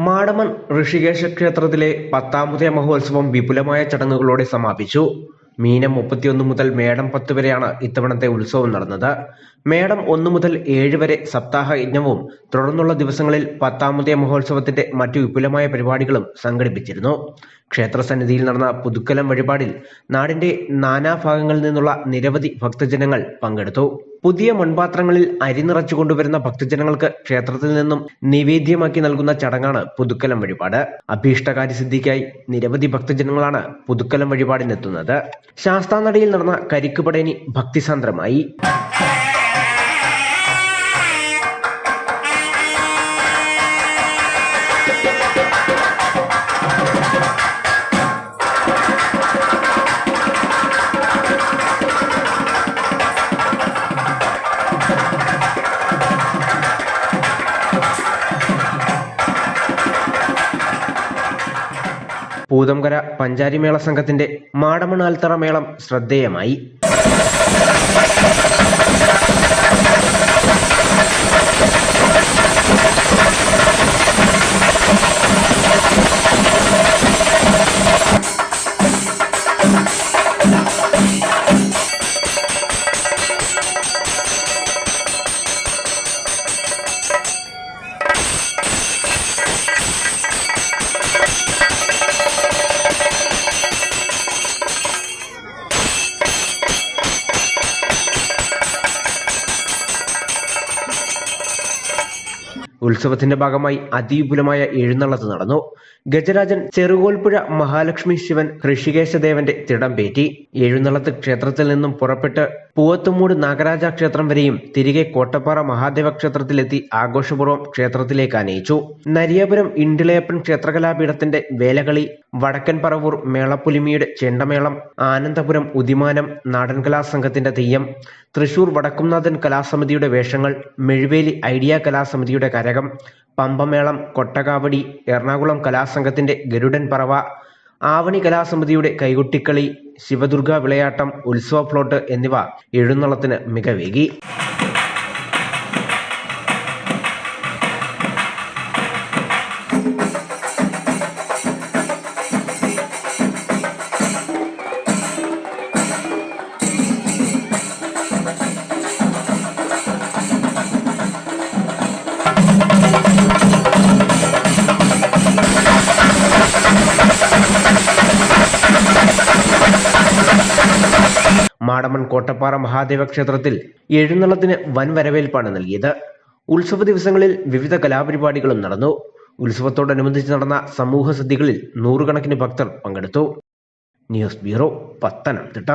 മാടമൺ ഋഷികേശ ക്ഷേത്രത്തിലെ 10ാമത് മഹോത്സവം വിപുലമായ ചടങ്ങുകളോടെ സമാപിച്ചു. മീനം 31 മുതൽ മേടം 10 വരെയാണ് ഇത്തവണത്തെ ഉത്സവം നടന്നത്. മേടം 1 മുതൽ 7 വരെ സപ്താഹ യജ്ഞവും തുടർന്നുള്ള ദിവസങ്ങളിൽ 10ാമത് മഹോത്സവത്തിന്റെ മറ്റു വിപുലമായ പരിപാടികളും സംഘടിപ്പിച്ചിരുന്നു. ക്ഷേത്രസന്നിധിയിൽ നടന്ന പുതുക്കലം വഴിപാടിൽ നാടിന്റെ നാനാഭാഗങ്ങളിൽ നിന്നുള്ള നിരവധി ഭക്തജനങ്ങൾ പങ്കെടുത്തു. പുതിയ മൺപാത്രങ്ങളിൽ അരി നിറച്ചു കൊണ്ടുവരുന്ന ഭക്തജനങ്ങൾക്ക് ക്ഷേത്രത്തിൽ നിന്നും നിവേദ്യമാക്കി നൽകുന്ന ചടങ്ങാണ് പുതുക്കലം വഴിപാട്. അഭീഷ്ടകാര്യസിദ്ധിക്കായി നിരവധി ഭക്തജനങ്ങളാണ് പുതുക്കലം വഴിപാടിനെത്തുന്നത്. ശാസ്താനടയിൽ നടന്ന കരിക്കുപടേനി ഭക്തിസാന്ദ്രമായി. പൂതംകര പഞ്ചാരിമേള സംഘത്തിന്റെ മാടമൺ ആൽത്തറ മേളം ശ്രദ്ധേയമായി. ഉത്സവത്തിന്റെ ഭാഗമായി അതിവിപുലമായ എഴുന്നള്ളത്ത് നടന്നു. ഗജരാജൻ ചെറുകോൽപ്പുഴ മഹാലക്ഷ്മി ശിവൻ ഋഷികേശദേവന്റെ തിടംപേറ്റി. എഴുന്നള്ളത്ത് ക്ഷേത്രത്തിൽ നിന്നും പുറപ്പെട്ട് പൂവത്തുമൂട് നാഗരാജ ക്ഷേത്രം വരെയും തിരികെ കോട്ടപ്പാറ മഹാദേവ ക്ഷേത്രത്തിലെത്തി ആഘോഷപൂർവ്വം ക്ഷേത്രത്തിലേക്ക് ആനയിച്ചു. നരിയാപുരം ഇണ്ടിളയപ്പൻ ക്ഷേത്രകലാപീഠത്തിന്റെ വേലകളി, വടക്കൻ പറവൂർ മേളപ്പുലിമിയുടെ ചെണ്ടമേളം, ആനന്ദപുരം ഉദിമാനം നാടൻ കലാസംഘത്തിന്റെ തെയ്യം, തൃശൂർ വടക്കുംനാഥൻ കലാസമിതിയുടെ വേഷങ്ങൾ, മെഴുവേലി ഐഡിയ കലാസമിതിയുടെ കരകം, പമ്പമേളം, കൊട്ടകാവടി, എറണാകുളം കലാസംഘത്തിന്റെ ഗരുഡൻ പറവ, ആവണി കലാസമിതിയുടെ കൈകൊട്ടിക്കളി, ശിവദുർഗ വിളയാട്ടം, ഉത്സവ ഫ്ലോട്ട് എന്നിവ എഴുന്നള്ളത്തിന് മികവേകി. മാടമൺ കോട്ടപ്പാറ മഹാദേവ ക്ഷേത്രത്തിൽ എഴുന്നള്ളത്തിന് വൻ വരവേൽപ്പാണ് നൽകിയത്. ഉത്സവ ദിവസങ്ങളിൽ വിവിധ കലാപരിപാടികളും നടന്നു. ഉത്സവത്തോടനുബന്ധിച്ച് നടന്ന സമൂഹ സദ്യകളിൽ 100 കണക്കിന് ഭക്തർ പങ്കെടുത്തു. News bureau, Pathanamthitta.